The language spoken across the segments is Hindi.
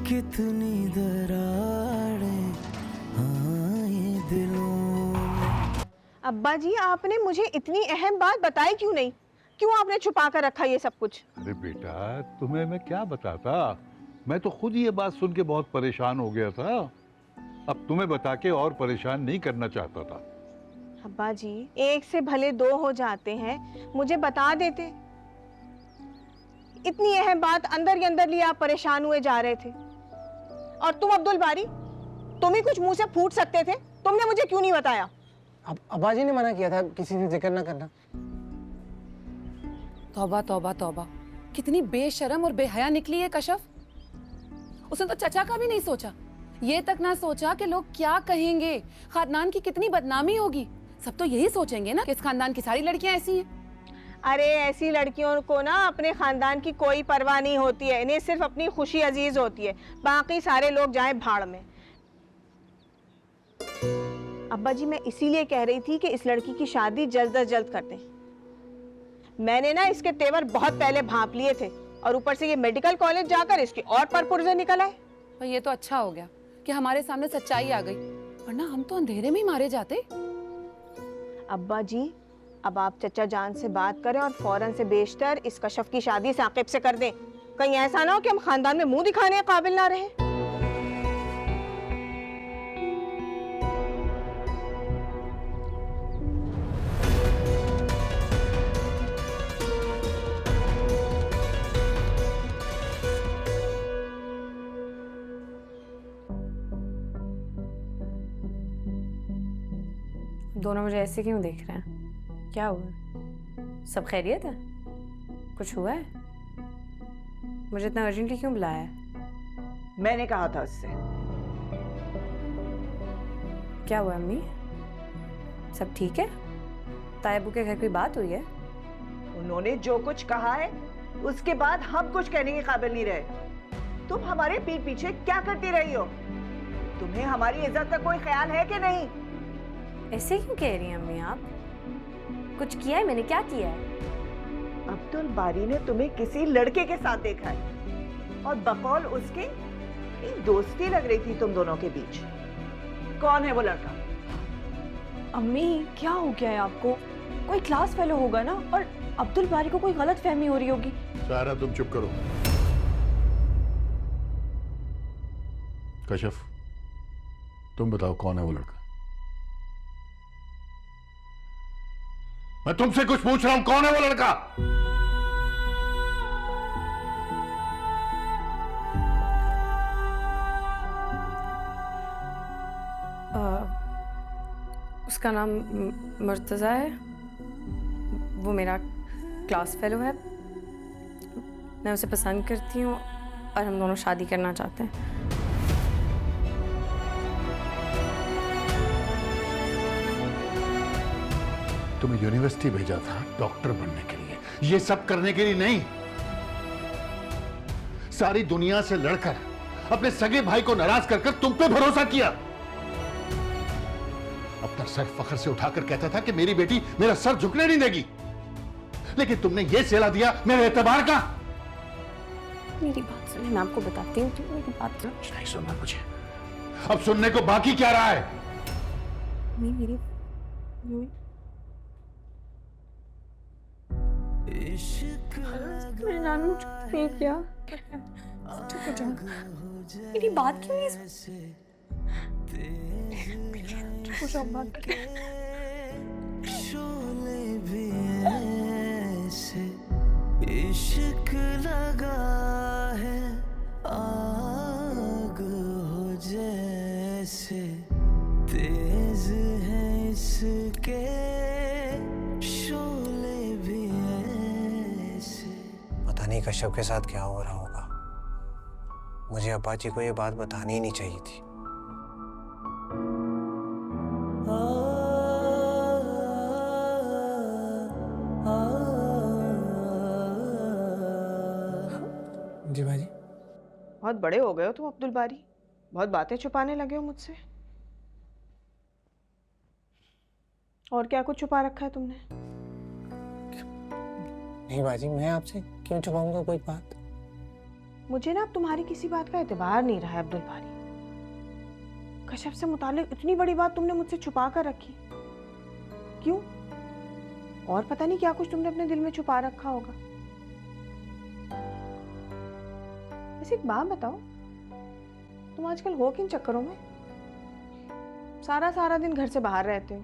कितनी दरारें आए दिलों में। अब्बा जी, आपने मुझे इतनी अहम बात बताई क्यों नहीं? क्यों आपने छुपा कर रखा ये सब कुछ? अरे बेटा, तुम्हें मैं क्या बताता, मैं तो खुद ये बात सुन के बहुत परेशान हो गया था। अब तुम्हें बता के और परेशान नहीं करना चाहता था। अब्बा जी, एक से भले दो हो जाते हैं, मुझे बता देते। इतनी अहम बात अंदर ही अंदर लिए आप परेशान हुए जा रहे थे। और तुम अब्दुल बारी, तुम ही कुछ मुंह से फूट सकते थे, तुमने मुझे क्यों नहीं बताया? अब अब्बा जी ने मना किया था किसी से जिक्र ना करना। तौबा तौबा तौबा, कितनी बेशर्म और बेहया निकली है कशफ। उसने तो चचा का भी नहीं सोचा, ये तक ना सोचा कि लोग क्या कहेंगे, खानदान की कितनी बदनामी होगी। सब तो यही सोचेंगे ना कि इस खानदान की सारी लड़कियां ऐसी हैं। अरे ऐसी लड़कियों को ना अपने खानदान की कोई परवाह नहीं होती है, इन्हें सिर्फ अपनी खुशी अजीज होती है, बाकी सारे लोग जाएं भाड़ में। अब्बा जी, मैं इसीलिए कह रही थी कि इस लड़की की शादी जल्द अज जल्द कर दें। मैंने ना इसके तेवर बहुत पहले भांप लिए थे, और ऊपर से ये मेडिकल कॉलेज जाकर इसके और परपुर्जे निकल आए। पर ये तो अच्छा हो गया कि हमारे सामने सच्चाई आ गई, वरना हम तो अंधेरे में ही मारे जाते। अब्बा जी, अब आप चचा जान से बात करें और फौरन से बेशतर इस कशफ की शादी साकिब से कर दें। कहीं ऐसा ना हो कि हम खानदान में मुंह दिखाने के काबिल ना रहे। दोनों मुझे ऐसे क्यों देख रहे हैं? क्या हुआ? सब खैरियत है? कुछ हुआ है? मुझे इतना अर्जेंटली क्यों बुलाया है? मैंने कहा था उससे। क्या हुआ अम्मी? सब ठीक है? तायबू के घर कोई बात हुई है? उन्होंने जो कुछ कहा है उसके बाद हम कुछ कहने के काबिल नहीं रहे। तुम हमारे पीठ पीछे क्या करती रही हो? तुम्हें हमारी इज्जत का कोई ख्याल है कि नहीं? ऐसे क्यों कह रही हैं अम्मी आप? कुछ किया है मैंने? क्या किया है? अब्दुल बारी ने तुम्हें किसी लड़के के साथ देखा है, और बकौल उसके एक दोस्ती लग रही थी तुम दोनों के बीच। कौन है वो लड़का? अम्मी, क्या हो गया है आपको? कोई क्लास फेलो होगा ना, और अब्दुल बारी को कोई गलत फहमी हो रही होगी। सारा तुम चुप करो। कशफ, तुम बताओ कौन है वो लड़का? मैं तुमसे कुछ पूछ रहा हूं, कौन है वो लड़का? उसका नाम मुर्तज़ा है, वो मेरा क्लास फेलो है। मैं उसे पसंद करती हूँ और हम दोनों शादी करना चाहते हैं। तुम्हें यूनिवर्सिटी भेजा था डॉक्टर बनने के लिए, ये सब करने के लिए नहीं। सारी दुनिया से लड़कर अपने सगे भाई को नाराज कर तुम पे भरोसा किया। अपना सर फख्र से उठाकर कहता था कि मेरी बेटी मेरा सर झुकने नहीं देगी, लेकिन तुमने ये सिला दिया मेरे एतबार का। मेरी बात सुनिए, मैं आपको बताती हूँ। मेरी बात सुनिए। नहीं सुनना मुझे, अब सुनने को बाकी क्या रहा है? मेरी मेरे नानू मुझे किया। मेरी बात क्यों नहीं शोले भी ऐसे इश्क लगा है, आग हो जैसे तेज है इसके शोले भी ऐसे। पता नहीं कश्यप के साथ क्या हो रहा होगा। मुझे अब्बा जी को ये बात बतानी ही नहीं चाहिए थी। जी भाई। बहुत बड़े हो गए हो तुम अब्दुल बारी, बहुत बातें छुपाने लगे हो मुझसे। और क्या कुछ छुपा रखा है तुमने? नहीं बाजी, मैं आपसे क्यों छुपाऊंगा कोई बात? मुझे ना अब तुम्हारी किसी बात का एतबार नहीं रहा है अब्दुल बारी। कश्यप से मुतालिक इतनी बड़ी बात तुमने मुझसे छुपा कर रखी, क्यों? और पता नहीं क्या कुछ तुमने अपने दिल में छुपा रखा होगा। वैसे एक बात बताओ, तुम आजकल हो किन चक्करों में? सारा सारा दिन घर से बाहर रहते हो,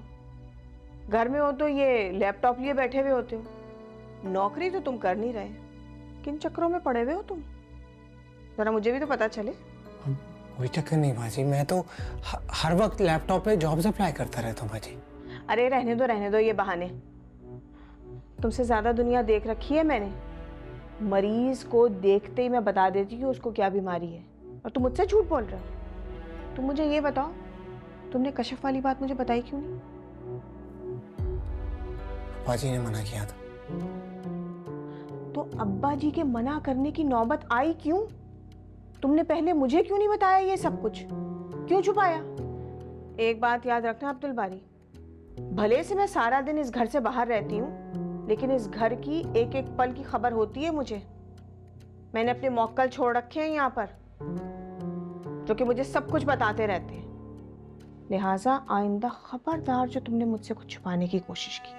घर में हो तो ये लैपटॉप लिए बैठे हुए होते हो, नौकरी तो तुम कर नहीं रहे, किन चक्करों में पड़े हुए हो तुम? जरा मुझे भी तो पता चले। कोई चक्कर नहीं बाजी, मैं तो हर वक्त लैपटॉप पे जॉब्स अप्लाई करता रहता हूँ बाजी। अरे रहने दो ये बहाने। तुमसे ज्यादा दुनिया देख रखी है मैंने। मरीज को देखते ही मैं बता देती हूँ उसको क्या बीमारी है, और तुम मुझसे झूठ बोल रहे हो। तुम मुझे ये बताओ, तुमने कश्यप वाली बात मुझे बताई क्यों नहीं? अब्बा जी ने मना किया था। तो अब्बा जी के मना करने की नौबत आई क्यों? तुमने पहले मुझे क्यों नहीं बताया ये सब कुछ? क्यों छुपाया? एक बात याद रखना अब्दुल बारी, भले से मैं सारा दिन इस घर से बाहर रहती हूँ, लेकिन इस घर की एक एक पल की खबर होती है मुझे। मैंने अपने मौक्कल छोड़ रखे हैं यहाँ पर, जो कि मुझे सब कुछ बताते रहते हैं। लिहाजा आइंदा खबरदार जो तुमने मुझसे कुछ छुपाने की कोशिश की,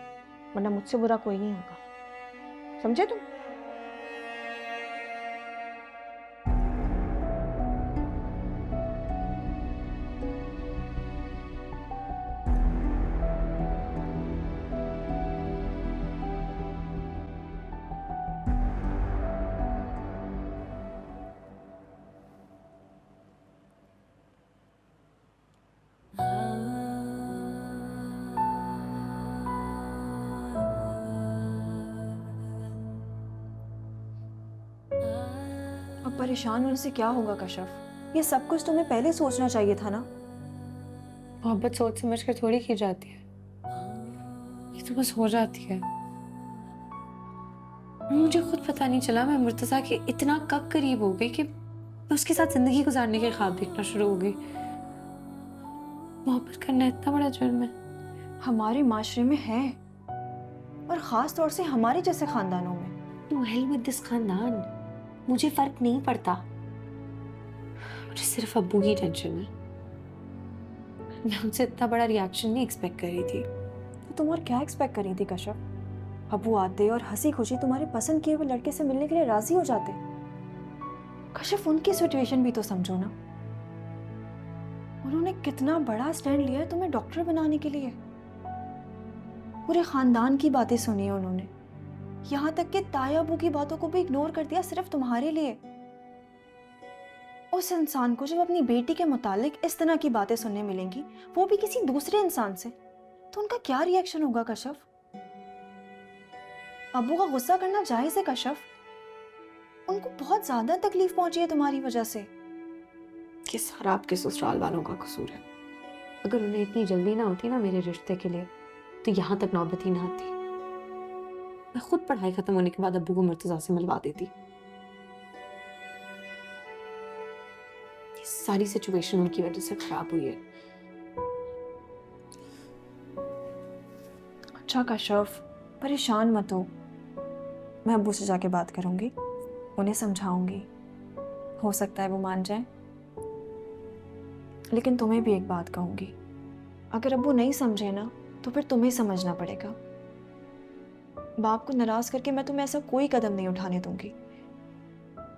वरना मुझसे बुरा कोई नहीं होगा, समझे तुम? अब परेशान होने से क्या होगा कश्यप? ये सब कुछ तुम्हें पहले सोचना चाहिए था ना। मोहब्बत सोच समझ कर थोड़ी की जाती है, ये तो बस हो जाती है। मुझे खुद पता नहीं चला मैं मुर्तज़ा के इतना कब करीब हो गई कि मैं उसके साथ जिंदगी गुजारने के ख्वाब देखना शुरू हो गई। मोहब्बत करना इतना बड़ा जुर्म है। हमारे माशरे में है, और खास तौर से हमारे जैसे खानदानों में। To hell with this खानदान, मुझे फर्क नहीं पड़ता, मुझे सिर्फ अब्बू की टेंशन है। मैं उनसे इतना बड़ा रिएक्शन नहीं एक्सपेक्ट कर रही थी। तो तुम और क्या एक्सपेक्ट कर रही थी कश्यप? अब्बू आते और हंसी खुशी तुम्हारे पसंद किए हुए लड़के से मिलने के लिए राजी हो जाते। कश्यप, उनकी सिचुएशन भी तो समझो ना। उन्होंने कितना बड़ा स्टैंड लिया है तुम्हें डॉक्टर बनाने के लिए। पूरे खानदान की बातें सुनी है उन्होंने, यहाँ तक कि ताया अबू की बातों को भी इग्नोर कर दिया सिर्फ तुम्हारे लिए। उस इंसान को जब अपनी बेटी के मुतालिक इस तरह की बातें सुनने मिलेंगी, वो भी किसी दूसरे इंसान से, तो उनका क्या रिएक्शन होगा कश्यप? अबू का गुस्सा करना जायज है कश्यप, उनको बहुत ज्यादा तकलीफ पहुंची है तुम्हारी वजह से। ये सारा आपके ससुराल वालों का कसूर है। अगर उन्हें इतनी जल्दी ना होती ना मेरे रिश्ते के लिए, तो यहाँ तक नौबत ही ना आती। मैं खुद पढ़ाई खत्म होने के बाद अब्बू को मुर्तज़ा से मिलवा देती। ये सारी सिचुएशन उनकी वजह से खराब हुई है। अच्छा कश्यप, परेशान मत हो, मैं अब्बू से जाके बात करूंगी, उन्हें समझाऊंगी, हो सकता है वो मान जाए। लेकिन तुम्हें भी एक बात कहूंगी, अगर अब्बू नहीं समझे ना तो फिर तुम्हें समझना पड़ेगा। बाप को नाराज करके मैं तुम्हें ऐसा कोई कदम नहीं उठाने दूंगी,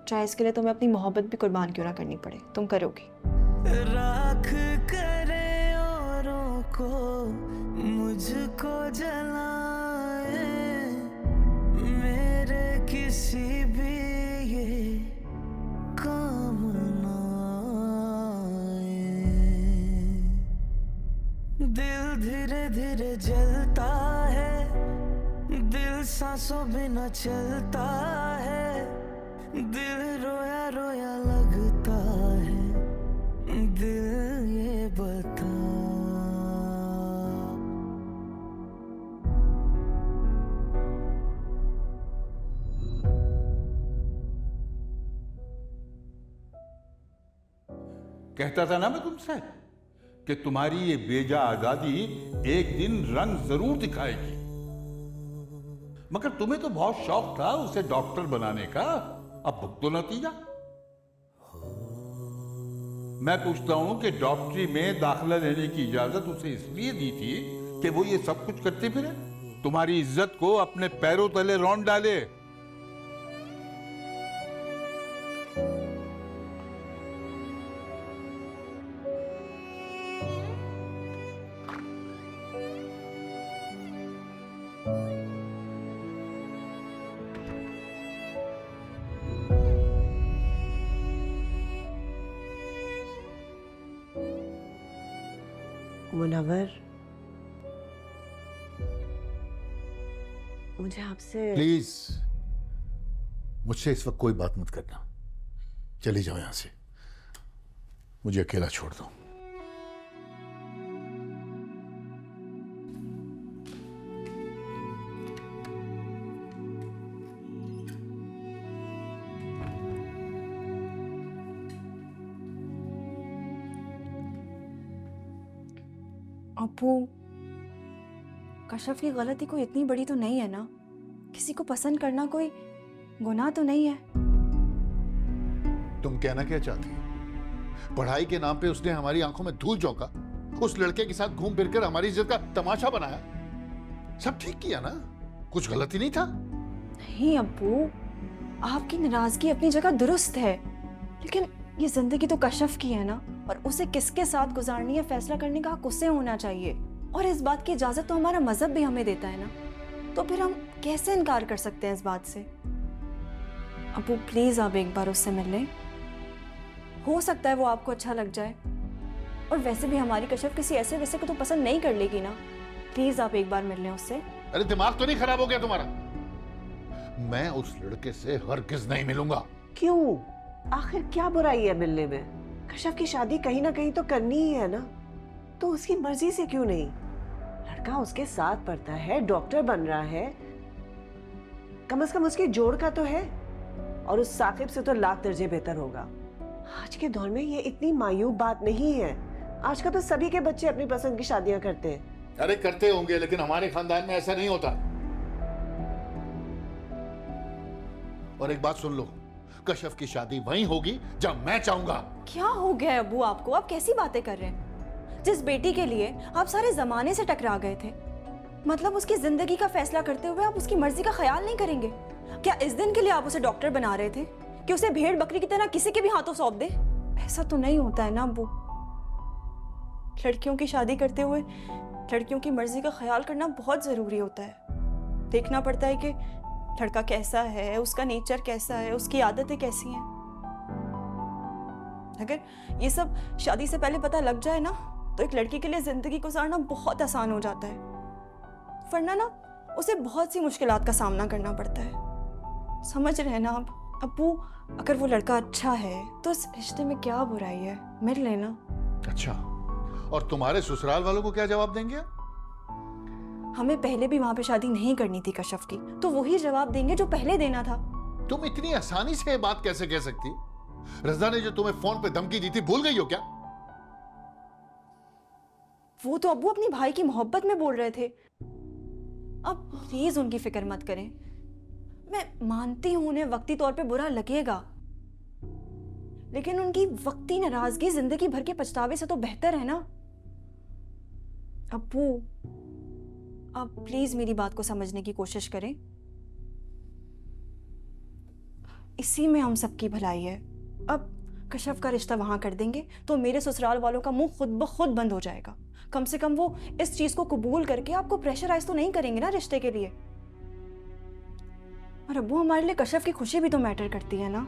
चाहे इसके लिए तुम्हें अपनी मोहब्बत भी कुर्बान क्यों ना करनी पड़े, तुम करोगी। राख करे औरों को मुझको जलाए, मेरे किसी भी ये काम ना आए। दिल धीरे धीरे जलता है, दिल सांसों बिना चलता है, दिल रोया रोया लगता है, दिल ये बता। कहता था ना मैं तुमसे कि तुम्हारी ये बेजा आजादी एक दिन रंग जरूर दिखाएगी, मगर तुम्हें तो बहुत शौक था उसे डॉक्टर बनाने का। अब भुगतो नतीजा। मैं पूछता हूं कि डॉक्टरी में दाखिला लेने की इजाजत उसे इसलिए दी थी कि वो ये सब कुछ करते फिरे, तुम्हारी इज्जत को अपने पैरों तले रौंद डाले। मुनव्वर, मुझे आपसे प्लीज मुझसे इस वक्त कोई बात मत करना। चली जाओ यहां से, मुझे अकेला छोड़ दो। अब्बू, कशफ की गलती कोई इतनी बड़ी तो नहीं है ना? किसी को पसंद करना कोई गुनाह तो नहीं है। तुम कहना क्या चाहती हो? पढ़ाई के नाम पे उसने हमारी आंखों में धूल झोंका, उस लड़के के साथ घूम फिरकर हमारी इज्जत का तमाशा बनाया। सब ठीक किया ना? कुछ गलती नहीं था? नहीं अब्बू, आपकी नाराजगी अपनी जगह दुरुस्त है, लेकिन ये जिंदगी तो कशफ की है ना, और उसे किसके साथ गुजारनी है फैसला करने का हक उसे होना चाहिए। और इस बात की इजाजत तो हमारा मजहब भी हमें देता है ना, तो फिर हम कैसे इनकार कर सकते हैं इस बात से? अब्बू प्लीज आप एक बार उससे मिल लें, हो सकता है वो आपको अच्छा लग जाए। और वैसे भी हमारी कशफ किसी ऐसे वैसे को तो पसंद नहीं कर लेगी ना। प्लीज आप एक बार मिल लें उससे। अरे दिमाग तो नहीं खराब हो गया तुम्हारा? मैं उस लड़के से हरगिज नहीं मिलूंगा। क्यों? आखिर क्या बुराई है मिलने में? कशफ की शादी कहीं ना कहीं तो करनी ही है ना, तो उसकी मर्जी से क्यों नहीं? लड़का उसके साथ पढ़ता है, डॉक्टर बन रहा है, कम से कम उसके जोड़ का तो है, और उस साकिब से तो लाख दर्जे बेहतर होगा। आज के दौर में ये इतनी मायूब बात नहीं है। आज का तो सभी के बच्चे अपनी पसंद की शादियां करते हैं। अरे करते होंगे, लेकिन हमारे खानदान में ऐसा नहीं होता। और एक बात सुन लो, कशफ की शादी वहीं होगी जब मैं चाहूंगा। क्या हो गया है अब्बू आपको? आप कैसी बातें कर रहे हैं? जिस बेटी के लिए आप सारे जमाने से टकरा गए थे, मतलब उसकी जिंदगी का फैसला करते हुए आप उसकी मर्जी का ख्याल नहीं करेंगे? क्या इस दिन के लिए आप उसे डॉक्टर बना रहे थे कि उसे भेड़ बकरी की तरह किसी के भी हाथों सौंप दे? ऐसा तो नहीं होता है ना अब्बू। लड़कियों की शादी करते हुए लड़कियों की मर्जी का ख्याल करना बहुत जरूरी होता है। देखना पड़ता है कि लड़का कैसा है, उसका नेचर कैसा है, उसकी आदतें कैसी हैं। अगर ये सब शादी से पहले पता लग जाए ना, तो एक लड़की के लिए जिंदगी गुजारना बहुत आसान हो जाता है, वरना ना उसे बहुत सी मुश्किलात का सामना करना पड़ता है। समझ रहे हैं ना आप? अब्बू, अगर वो लड़का अच्छा है तो इस रिश्ते में क्या बुराई है? मिल लेना। अच्छा, और तुम्हारे ससुराल वालों को क्या जवाब देंगे? हमें पहले भी वहां पे शादी नहीं करनी थी कशफ की, तो वही जवाब देंगे जो पहले देना था। तुम इतनी आसानी से ये बात कैसे कह सकती? रज़ा ने जो तुम्हें फोन पे धमकी दी थी, भूल गई हो क्या? वो तो अब्बू अपनी भाई की मोहब्बत में बोल रहे थे। अब प्लीज उनकी फिक्र मत करें। मैं मानती हूं उन्हें वक्ती तौर पे बुरा लगेगा, लेकिन उनकी वक्ती नाराजगी जिंदगी भर के पछतावे से तो बेहतर है ना। अब्बू, आप प्लीज मेरी बात को समझने की कोशिश करें। इसी में हम सबकी भलाई है। अब कशफ का रिश्ता वहां कर देंगे तो मेरे ससुराल वालों का मुंह खुद ब खुद बंद हो जाएगा। कम से कम वो इस चीज को कबूल करके आपको प्रेशराइज तो नहीं करेंगे ना रिश्ते के लिए। और अब्बू, हमारे लिए कशफ की खुशी भी तो मैटर करती है ना,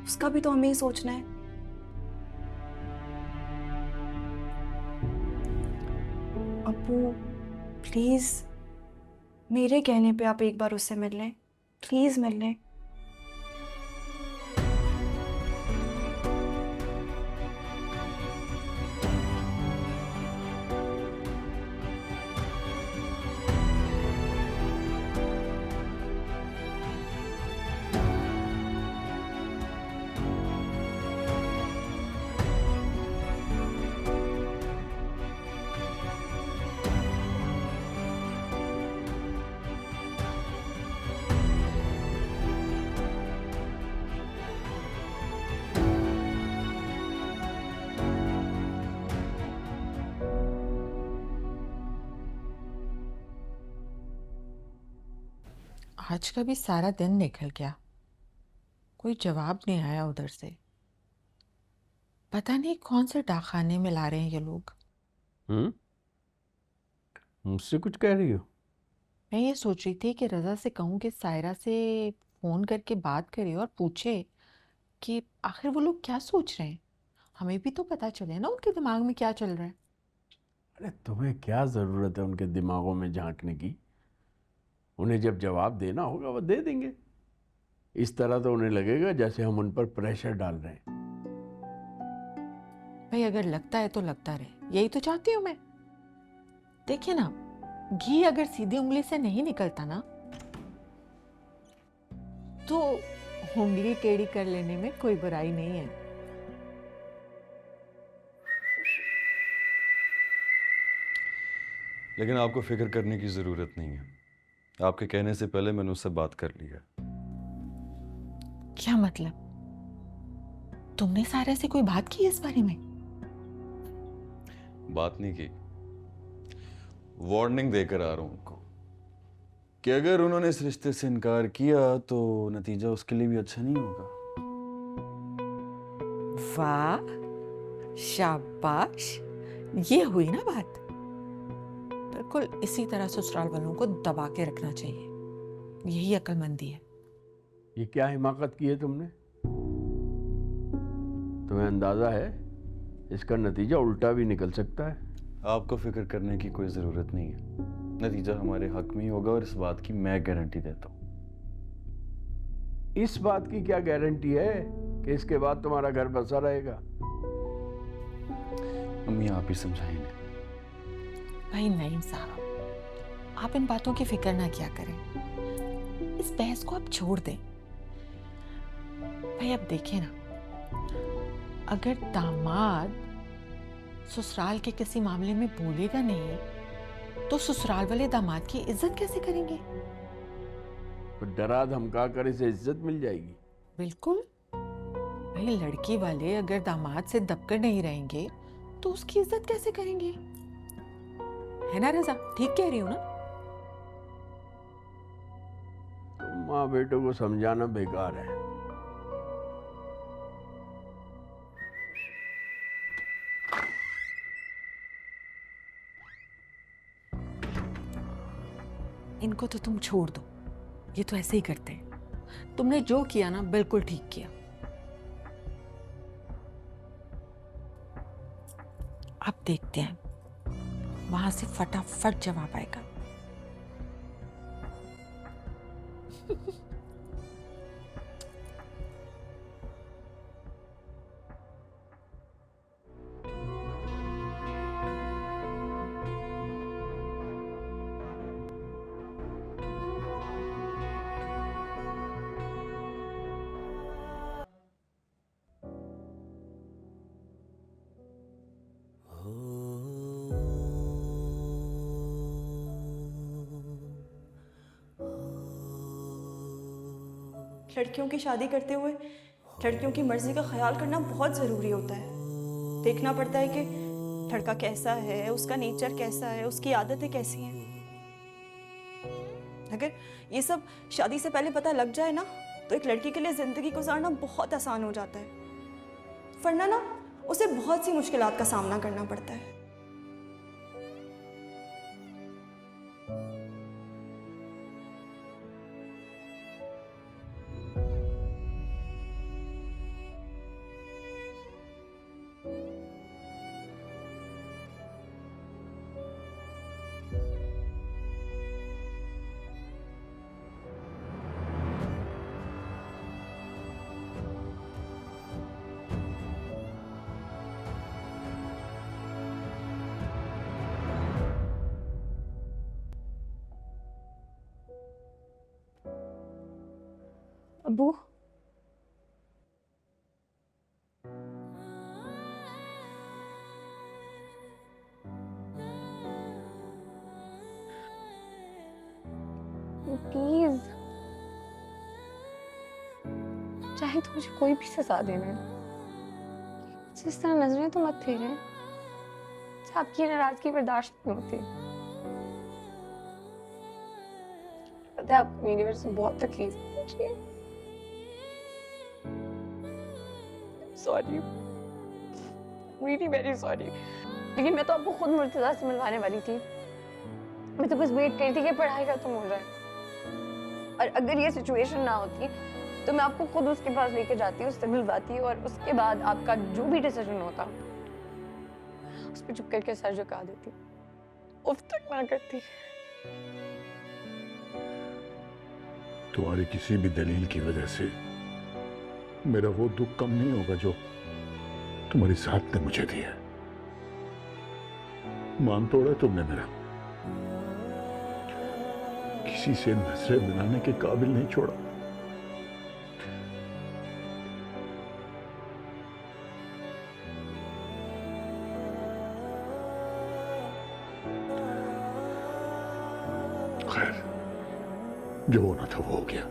उसका भी तो हमें ही सोचना है। अब्बू प्लीज, मेरे कहने पे आप एक बार उससे मिल लें, प्लीज मिल लें। आज का भी सारा दिन निकल गया, कोई जवाब नहीं आया उधर से। पता नहीं कौन से डाकखाने में ला रहे हैं ये लोग। मुझसे कुछ कह रही हो? मैं ये सोच रही थी कि रज़ा से कहूँ कि सायरा से फ़ोन करके बात करे और पूछे कि आखिर वो लोग क्या सोच रहे हैं। हमें भी तो पता चले ना उनके दिमाग में क्या चल रहा है। अरे तुम्हें क्या ज़रूरत है उनके दिमागों में झांकने की? उन्हें जब जवाब देना होगा वो दे देंगे। इस तरह तो उन्हें लगेगा जैसे हम उन पर प्रेशर डाल रहे हैं। भाई अगर लगता है तो लगता रहे, यही तो चाहती हूँ मैं। देखिए ना, घी अगर सीधी उंगली से नहीं निकलता ना तो उंगली टेढ़ी कर लेने में कोई बुराई नहीं है। लेकिन आपको फिक्र करने की जरूरत नहीं है। आपके कहने से पहले मैंने उससे बात कर ली है। क्या मतलब? तुमने सारा से कोई बात की इस बारे में? बात नहीं की, वार्निंग देकर आ रहा हूं उनको कि अगर उन्होंने इस रिश्ते से इनकार किया तो नतीजा उसके लिए भी अच्छा नहीं होगा। वाह, शाबाश, ये हुई ना बात। बिल्कुल इसी तरह ससुराल वालों को दबा के रखना चाहिए, यही अक्लमंदी है। ये क्या हिमाकत की है तुमने? तुम्हें अंदाजा है इसका नतीजा उल्टा भी निकल सकता है। आपको फिक्र करने की कोई जरूरत नहीं है, नतीजा हमारे हक में ही होगा और इस बात की मैं गारंटी देता हूं। इस बात की क्या गारंटी है कि इसके बाद तुम्हारा घर बसा रहेगा? अम्मी आप ही समझाएंगे। भाई नईम साहब, आप इन बातों की फिक्र ना किया करें, इस बहस को आप छोड़ दें। भाई अब देखें ना, अगर दामाद ससुराल के किसी मामले में बोलेगा नहीं तो ससुराल वाले दामाद की इज्जत कैसे करेंगे? तो डरा धमका कर इसे इज्जत मिल जाएगी। बिल्कुल भाई, लड़की वाले अगर दामाद से दबकर नहीं रहेंगे तो उसकी इज्जत कैसे करेंगे? है ना रजा, ठीक कह रही हूँ ना? तो माँ बेटों को समझाना बेकार है। इनको तो तुम छोड़ दो, ये तो ऐसे ही करते हैं। तुमने जो किया ना बिल्कुल ठीक किया। अब देखते हैं वहां से फटाफट जवाब आएगा। लड़कियों की शादी करते हुए लड़कियों की मर्जी का ख्याल करना बहुत ज़रूरी होता है। देखना पड़ता है कि लड़का कैसा है, उसका नेचर कैसा है, उसकी आदतें कैसी हैं। अगर ये सब शादी से पहले पता लग जाए ना तो एक लड़की के लिए ज़िंदगी गुजारना बहुत आसान हो जाता है, वरना ना उसे बहुत सी मुश्किलात का सामना करना पड़ता है। अबू, प्लीज, चाहे तो मुझे कोई भी सजा देने, जिस तरह नजरें तो मत फेरें, आपकी नाराजगी बर्दाश्त नहीं होती। पता है आपको मेरी वजह से बहुत तकलीफ हो रही है। Sorry, really very sorry. लेकिन मैं तो आपको खुद मुर्तजा से मिलवाने वाली थी। मैं तो बस वेट करी थी कि पढ़ाई खत्म हो जाए, और अगर ये सिचुएशन ना होती तो मैं आपको खुद उसके पास लेके जाती, उससे मिलवाती, और उसके बाद आपका जो भी डिसीजन होता उस पर चुप करके सर झुका देती, उफ तक ना करती। तुम्हारी किसी भी दलील की वजह से मेरा वो दुख कम नहीं होगा जो तुम्हारी साथ ने मुझे दिया। मान तोड़ा तुमने मेरा, किसी से नजरें मिलाने के काबिल नहीं छोड़ा। खैर, जो होना था वो हो गया।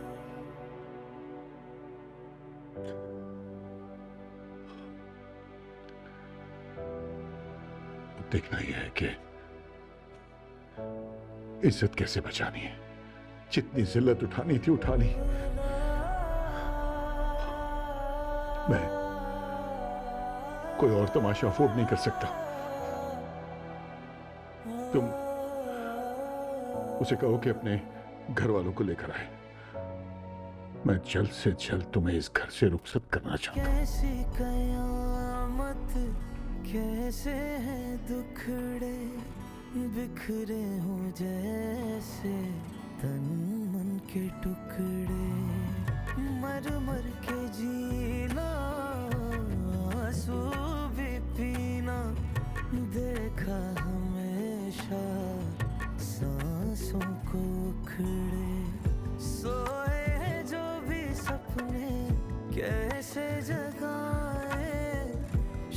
अब देखना ही है कि इज्जत कैसे बचानी है। जितनी जिल्लत उठानी थी उठा ली। मैं कोई और तमाशा अफोर्ड नहीं कर सकता। तुम उसे कहो कि अपने घर वालों को लेकर आए। मैं जल्द से जल्द तुम्हें इस घर से रुखसत करना चाहता हूं। कैसी कयामत, कैसे हैं दुखड़े बिखरे हो जैसे तन मन के टुकड़े। मर मर के जीना, आंसू भी पीना, देखा हमेशा सांसों को उखड़े। सोए जो भी सपने कैसे जगाए,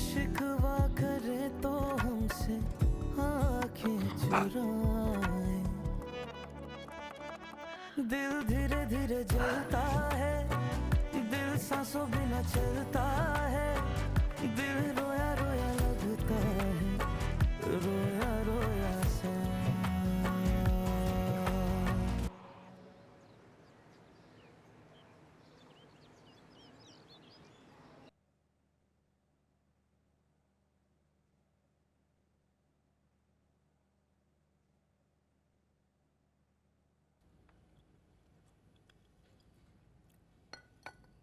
शिकवा करे तो हमसे आंखें चुराए। दिल धीरे धीरे जलता है, दिल सांसों बिना चलता है। दिल रोया रोया लगता है, रोया रोया सा।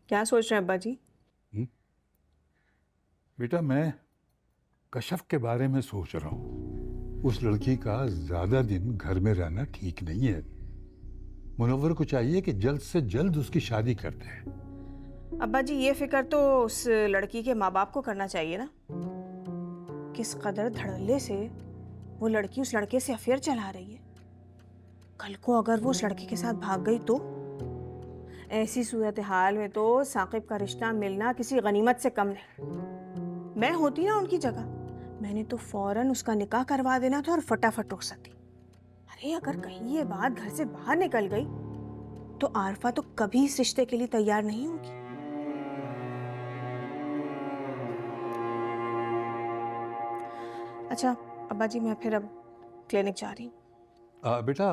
क्या सोच रहे हैं अब्बा जी? बेटा, मैं कशफ के बारे में सोच रहा हूँ। उस लड़की का ज्यादा दिन घर में रहना ठीक नहीं है। मुनव्वर को चाहिए कि जल्द से जल्द उसकी शादी कर दे। अब्बा जी, ये फिक्र तो उस लड़की के माँ बाप को करना चाहिए ना। किस कदर धड़ल्ले से वो लड़की उस लड़के से अफेयर चला रही है। कल को अगर वो उस लड़के के साथ भाग गई तो ऐसी सूरत हाल में तो साकिब का रिश्ता मिलना किसी गनीमत से कम नहीं। मैं होती ना उनकी जगह, मैंने तो फौरन उसका निकाह करवा देना था और फटाफट रुखसत थी। अरे अगर कहीं ये बात घर से बाहर निकल गई तो आरफा तो कभी इस रिश्ते के लिए तैयार नहीं होगी। अच्छा अब्बा जी, मैं फिर अब क्लिनिक जा रही हूँ। बेटा,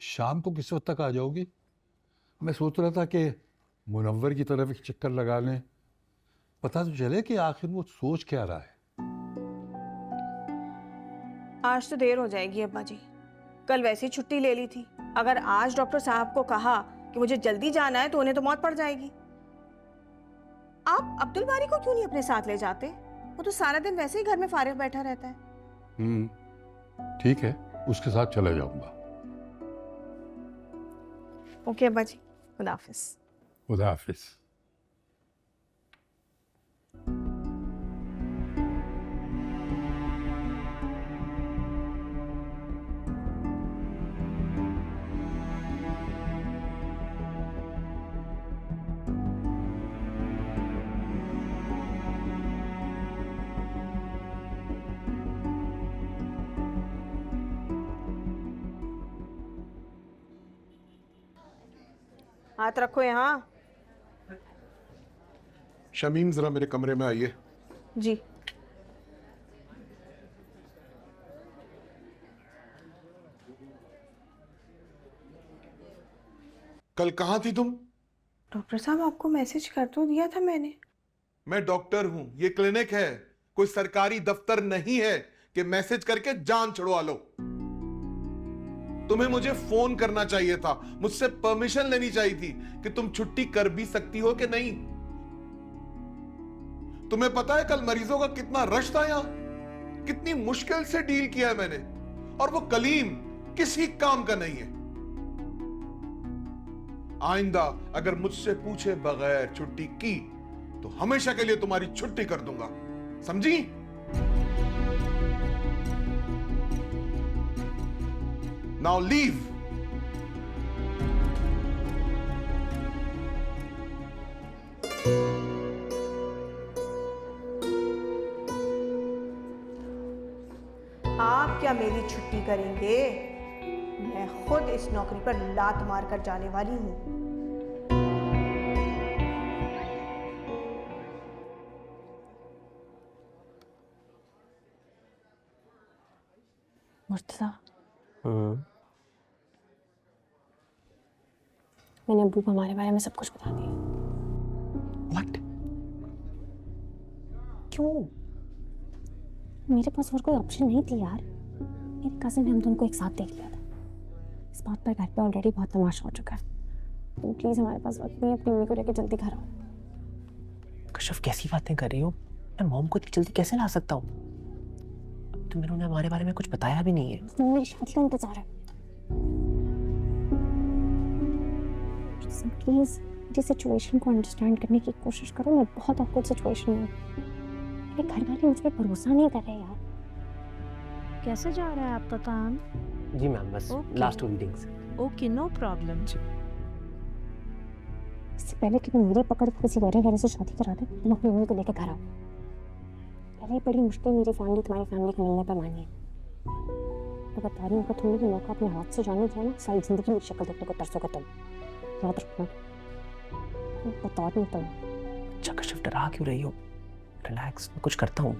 शाम को किस वक्त तक आ जाओगी? मैं सोच रहा था कि मुनव्वर की तरफ एक चक्कर लगा लें, पता तो चले कि आखिर वो सोच क्या रहा है। आज तो देर हो जाएगी अब्बा जी, कल वैसे ही छुट्टी ले ली थी। अगर आज डॉक्टर साहब को कहा कि मुझे जल्दी जाना है तो उन्हें तो मौत पड़ जाएगी। आप अब्दुल बारी को क्यों नहीं अपने साथ ले जाते? वो तो सारा दिन वैसे ही घर में फारिग बैठा रहता है। ठीक है, उसके साथ चला जाऊंगा। ओके अब्बा जी, खुदा हाफिज। खुदा हाफिज। हाथ रखो यहाँ। शमीम, जरा मेरे कमरे में आइए। जी। कल कहाँ थी तुम? डॉक्टर साहब आपको मैसेज कर तो दिया था मैंने। मैं डॉक्टर हूं, ये क्लिनिक है, कोई सरकारी दफ्तर नहीं है कि मैसेज करके जान छुड़वा लो। तुम्हें मुझे फोन करना चाहिए था, मुझसे परमिशन लेनी चाहिए थी कि तुम छुट्टी कर भी सकती हो कि नहीं। तुम्हें पता है कल मरीजों का कितना रश था यहां, कितनी मुश्किल से डील किया है मैंने, और वो कलीम किसी काम का नहीं है। आइंदा अगर मुझसे पूछे बगैर छुट्टी की तो हमेशा के लिए तुम्हारी छुट्टी कर दूंगा, समझी? Now leave. आप क्या मेरी छुट्टी करेंगे? मैं खुद इस नौकरी पर लात मार कर जाने वाली हूँ। मुर्तजा, मैंने अब्बू को हमारे बारे में सब कुछ बता दिया। What? क्यों? मेरे पास और कोई ऑप्शन नहीं थी यार। मेरे कजिन ने हम दोनों को एक साथ देख लिया था। इस बात पर घर पे ऑलरेडी बहुत तमाशा हो चुका है। तुम प्लीज हमारे पास वक्त नहीं, अपनी मम्मी को लेकर जल्दी घर आओ। कश्यप कैसी बातें कर रही हो? मैं मॉम को इतनी जल्दी कैसे ला सकता हूँ? तुम इन्होंने हमारे बारे में कुछ बताया भी नहीं है। मेरी शादी का इंतजार है। प्लीज मेरी सिचुएशन को अंडरस्टैंड करने की कोशिश करो। मैं बहुत ऑकवर्ड सिचुएशन में हूँ। मेरे घर वाले मुझ पर भरोसा नहीं कर रहे यार। कैसे जा रहा है आपका काम? जी मैम, बस last 2 readings. Okay, no problem. इससे पहले कि तुम मेरी पकड़ किसी गहरे से शादी करा दे, तुम अपनी मम्मी को लेकर घर आओ। पहले बड़ी मुश्किल मेरी फैमिली तुम्हारी फैमिली को मिलने पर मानी है। तो बता रही हूँ, अगर तुमने ये मौका अपने हाथ से जाने दिया ना, सारी जिंदगी मेरी शक्ल देखने को तरसोगे तुम। याद रखना। बता रही हूँ तुम। अच्छा कश्यप, डरा क्यों रही हो? रिलैक्स, मैं कुछ करता हूँ,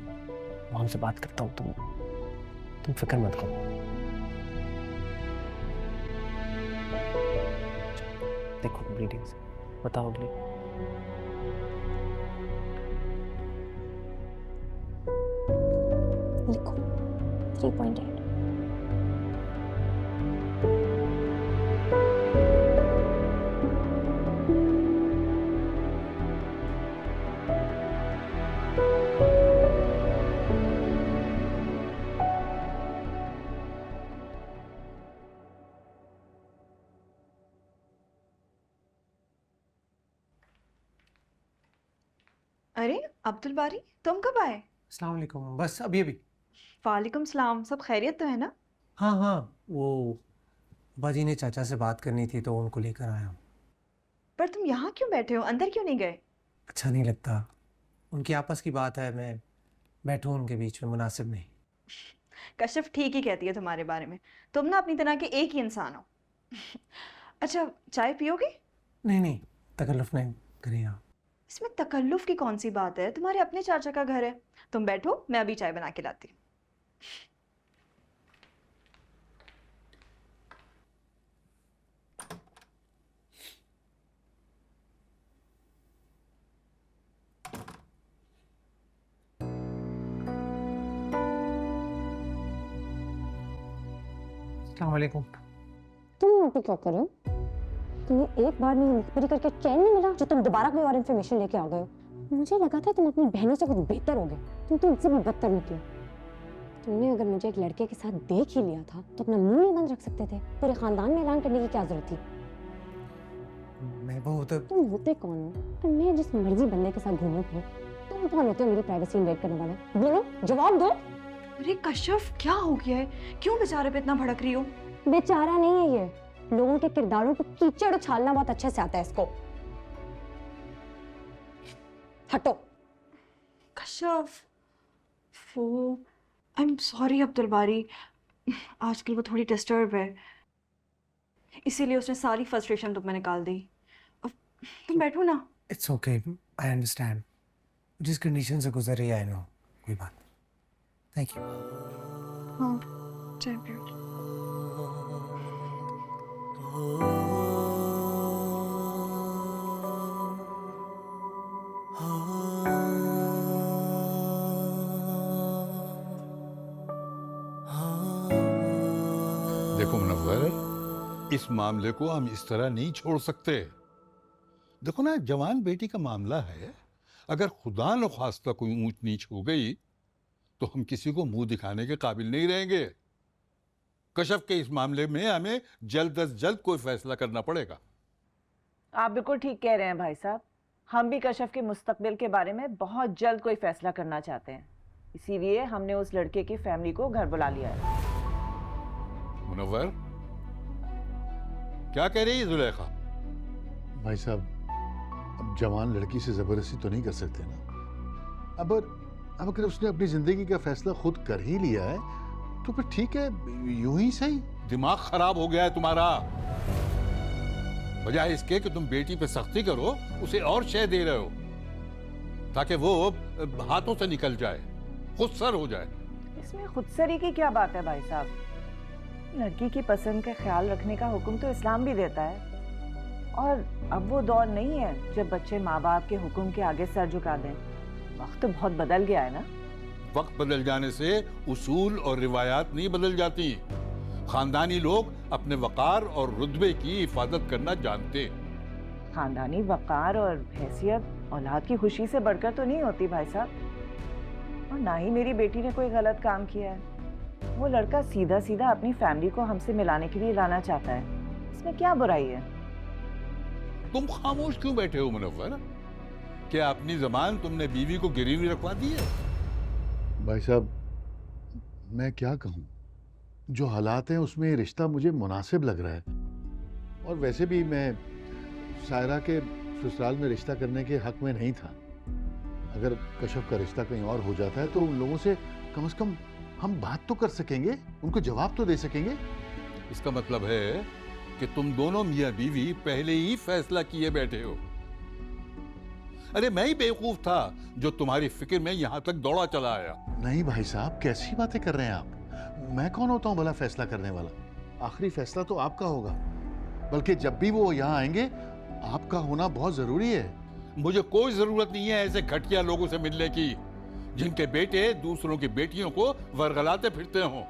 मॉम से बात करता हूँ। तुम फिक्र मत करो। देखो रीडिंग्स, बताओ अगली। लिखो 3.8। अरे अब्दुल बारी, तुम कब आए? अस्सलाम वालेकुम। बस अभी अभी। वालेकुम सलाम। सब खैरियत तो है ना? हाँ हाँ, वो बाजी ने चाचा से बात करनी थी तो उनको लेकर आया हूँ। पर तुम यहाँ क्यों बैठे हो? अंदर क्यों नहीं गए? अच्छा नहीं लगता, उनकी आपस की बात है, मैं बैठूं उनके बीच में मुनासिब नहीं। कशिफ ठीक ही कहती है तुम्हारे बारे में। तुम ना अपनी तरह के एक ही इंसान हो। अच्छा, चाय पियोगे? नहीं, तकल्लुफ नहीं करें आप। इसमें तकल्लुफ की कौन सी बात है? तुम्हारे अपने चाचा का घर है। तुम बैठो, मैं अभी चाय बना के लाती हूँ। अस्सलाम वालेकुम। तुम यहाँ पे क्या कर रहे हो? तुम्हें एक बार मेरी मुखबिरी करके चैन नहीं मिला जो तुम दोबारा कोई और इन्फॉर्मेशन लेके आ गए हो? मुझे लगा था तुम अपनी बहनों से कुछ बेहतर हो गए। तुम तो मुझसे भी बदतर निकले। तुमने अगर मुझे एक लड़के के साथ देख ही लिया था तो अपना मुंह नहीं बंद रख सकते थे? पूरे खानदान में ऐलान करने की क्या जरूरत थी? मैं वो तो... तुम होते कौन हो? और मैं जिस मर्जी बंदे के साथ घूमूं फिरूं, तुम कौन होते हो मेरी प्राइवेसी इन्वेट करने वाले? बोलो, जवाब दो। अरे कश्यप, क्या हो गया है? क्यों बेचारे पे इतना भड़क रही हो? बेचारा नहीं है ये, लोगों के किरदारों पर कीचड़ उछालना बहुत अच्छे से आता है इसको। हटो। कश्यप, वो आई एम सॉरी अब्दुल बारी, आजकल वो थोड़ी डिस्टर्ब है, इसीलिए उसने सारी फ्रस्ट्रेशन तुम में निकाल दी। अब तुम बैठो ना। It's okay, I understand. जिस कंडीशन से गुजर रही है, आई नो, कोई बात। Thank you. हाँ, चाय पियो। देखो मुनव्वर, इस मामले को हम इस तरह नहीं छोड़ सकते। देखो ना, जवान बेटी का मामला है, अगर खुदा न खास्ता कोई ऊंच नीच हो गई तो हम किसी को मुंह दिखाने के काबिल नहीं रहेंगे। कशफ के इस मामले में हमें जल्द अज जल्द कोई फैसला करना पड़ेगा। आप बिल्कुल ठीक कह रहे हैं भाई साहब, हम भी कशफ के मुस्तकबिल के बारे में बहुत जल्द कोई फैसला करना चाहते हैं, इसीलिए हमने उस लड़के की फैमिली को घर बुला लिया है। मुनव्वर, क्या कह रही है जुलेखा? भाई साहब, अब जवान लड़की से जबरदस्ती तो नहीं कर सकते ना। अब अगर उसने अपनी जिंदगी का फैसला खुद कर ही लिया है तो फिर ठीक है, यूं ही सही। दिमाग खराब हो गया है तुम्हारा। बजाय इसके कि तुम बेटी पे सख्ती करो, उसे और शय दे रहे हो ताकि वो हाथों से निकल जाए, खुदसर हो जाए। इसमें खुदसरी की क्या बात है भाई साहब? लड़की की पसंद का ख्याल रखने का हुक्म तो इस्लाम भी देता है, और अब वो दौर नहीं है जब बच्चे माँ बाप के हुक्म के आगे सर झुका दें। वक्त तो बहुत बदल गया है ना। वक्त बदल जाने से उसूल और रिवायात नहीं बदल जाती। खानदानी लोग अपने वकार और रुतबे की हिफाजत करना जानते। खानदानी वकार और हैसियत औलाद की खुशी से बढ़कर तो नहीं होती भाई साहब, और ना ही मेरी बेटी ने कोई गलत काम किया है। वो लड़का सीधा सीधा अपनी फैमिली को हमसे मिलाने के लिए लाना चाहता है, इसमें क्या बुराई है? तुम खामोश क्यों बैठे हो मुनव्वर? क्या अपनी जबान तुमने बीवी को गिरवी रखवा दी है? भाई साहब, मैं क्या कहूँ, जो हालात हैं उसमें ये रिश्ता मुझे मुनासिब लग रहा है, और वैसे भी मैं सायरा के ससुराल में रिश्ता करने के हक में नहीं था। अगर कशफ का रिश्ता कहीं और हो जाता है तो उन लोगों से कम हम बात तो कर सकेंगे, उनको जवाब तो दे सकेंगे। इसका मतलब है कि तुम दोनों मियां बीवी पहले ही फैसला किए बैठे हो। अरे मैं ही बेवकूफ था जो तुम्हारी फिक्र में यहाँ तक दौड़ा चला आया। नहीं भाई साहब, कैसी बातें कर रहे हैं आप? मैं कौन होता हूँ भला फैसला करने वाला? आखिरी फैसला तो आपका होगा, बल्कि जब भी वो यहाँ आएंगे आपका होना बहुत जरूरी है। मुझे कोई जरूरत नहीं है ऐसे घटिया लोगों से मिलने की, जिनके बेटे दूसरों की बेटियों को वरगलाते फिरते हों।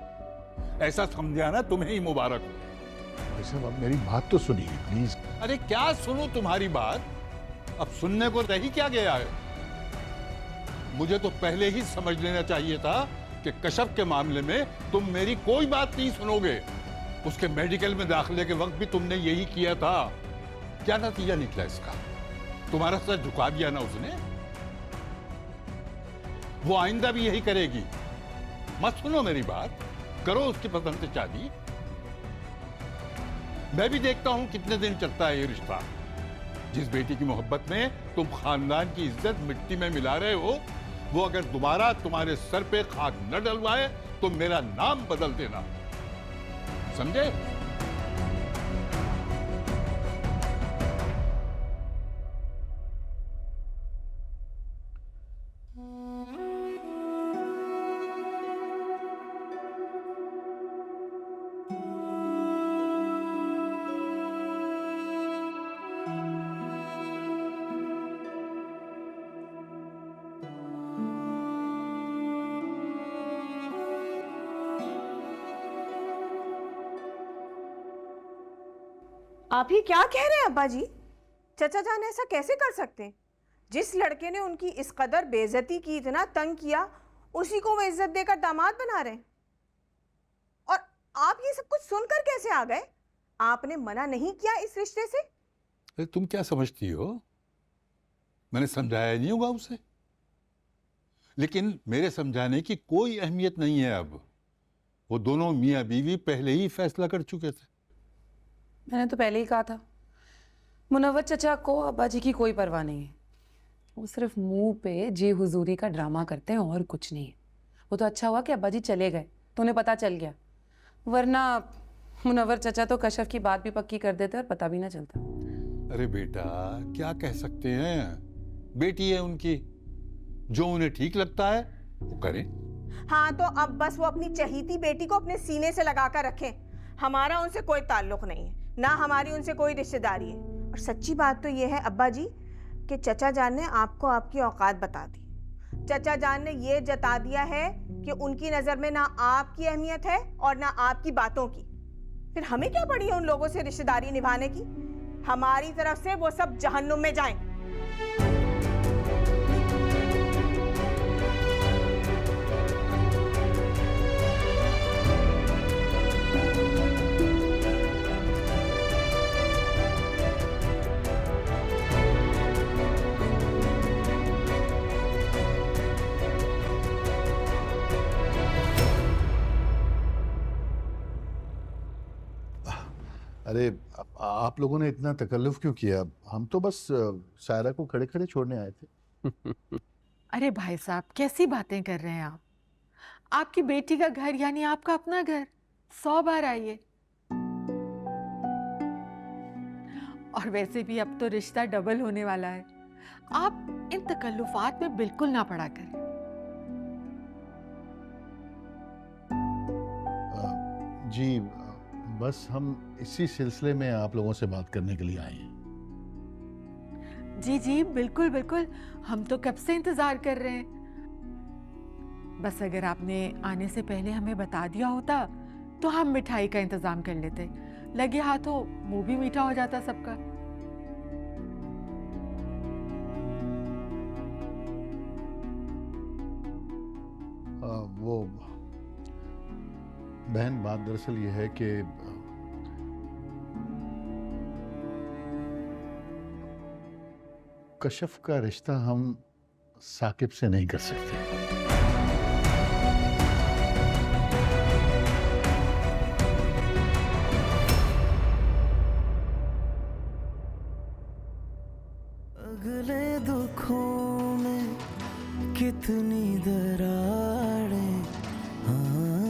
ऐसा समझाना तुम्हें ही मुबारक हो। भाई साहब, अब मेरी बात तो सुनिए प्लीज। अरे क्या सुनो तुम्हारी बात? अब सुनने को रह ही क्या गया है? मुझे तो पहले ही समझ लेना चाहिए था कि कशफ के मामले में तुम मेरी कोई बात नहीं सुनोगे। उसके मेडिकल में दाखिले के वक्त भी तुमने यही किया था। क्या नतीजा निकला इसका? तुम्हारा सर झुका दिया ना उसने। वो आइंदा भी यही करेगी। मत सुनो मेरी बात, करो उसकी पसंद से शादी। मैं भी देखता हूं कितने दिन चलता है ये रिश्ता। जिस बेटी की मोहब्बत में तुम खानदान की इज्जत मिट्टी में मिला रहे हो, वो अगर दोबारा तुम्हारे सर पे खाक न डलवाए तो मेरा नाम बदल देना, समझे? आप ही क्या कह रहे हैं अब्बा जी? चचा जान ऐसा कैसे कर सकते हैं? जिस लड़के ने उनकी इस कदर बेइज्जती की, इतना तंग किया, उसी को वो इज्जत देकर दामाद बना रहे हैं। और आप ये सब कुछ सुनकर कैसे आ गए? आपने मना नहीं किया इस रिश्ते से? अरे तुम क्या समझती हो? मैंने समझाया नहीं होगा उसे? लेकिन मेरे समझाने की कोई अहमियत नहीं है। अब वो दोनों मियाँ बीवी पहले ही फैसला कर चुके थे। मैंने तो पहले ही कहा था, मुनव्वर चचा को अब्बा जी की कोई परवाह नहीं है। वो सिर्फ मुंह पे जी हुजूरी का ड्रामा करते हैं और कुछ नहीं है। वो तो अच्छा हुआ कि अब्बा जी चले गए तो उन्हें पता चल गया, वरना मुनव्वर चचा तो कशफ की बात भी पक्की कर देते और पता भी ना चलता। अरे बेटा, क्या कह सकते हैं, बेटी है उनकी, जो उन्हें ठीक लगता है वो करें। हाँ, तो अब बस वो अपनी चहीती बेटी को अपने सीने से लगा कर रखें। हमारा उनसे कोई ताल्लुक नहीं है, ना हमारी उनसे कोई रिश्तेदारी है। और सच्ची बात तो ये है अब्बा जी कि चचा जान ने आपको आपकी औकात बता दी। चचा जान ने ये जता दिया है कि उनकी नज़र में ना आपकी अहमियत है और ना आपकी बातों की। फिर हमें क्या पड़ी है उन लोगों से रिश्तेदारी निभाने की? हमारी तरफ से वो सब जहन्नुम में जाएं। अरे आप लोगों ने इतना तकल्लुफ क्यों किया? हम तो बस सायरा को खड़े खड़े छोड़ने आए थे। अरे भाई साहब, कैसी बातें कर रहे हैं आप? आपकी बेटी का घर यानी आपका अपना घर, 100 बार आइए। और वैसे भी अब तो रिश्ता डबल होने वाला है, आप इन तकल्लुफात में बिल्कुल ना पड़ा करें। जी बस हम इसी सिलसिले में आप लोगों से बात करने के लिए आए हैं। जी जी बिल्कुल बिल्कुल, हम तो कब से इंतजार कर रहे हैं। बस अगर आपने आने से पहले हमें बता दिया होता तो हम मिठाई का इंतजाम कर लेते, लगे हाथों मुंह भी मीठा हो जाता सबका। वो बहन, बात दरअसल ये है कि कशफ का रिश्ता हम साकिब से नहीं कर सकते। अगले दुखों में कितनी दरारें, हाँ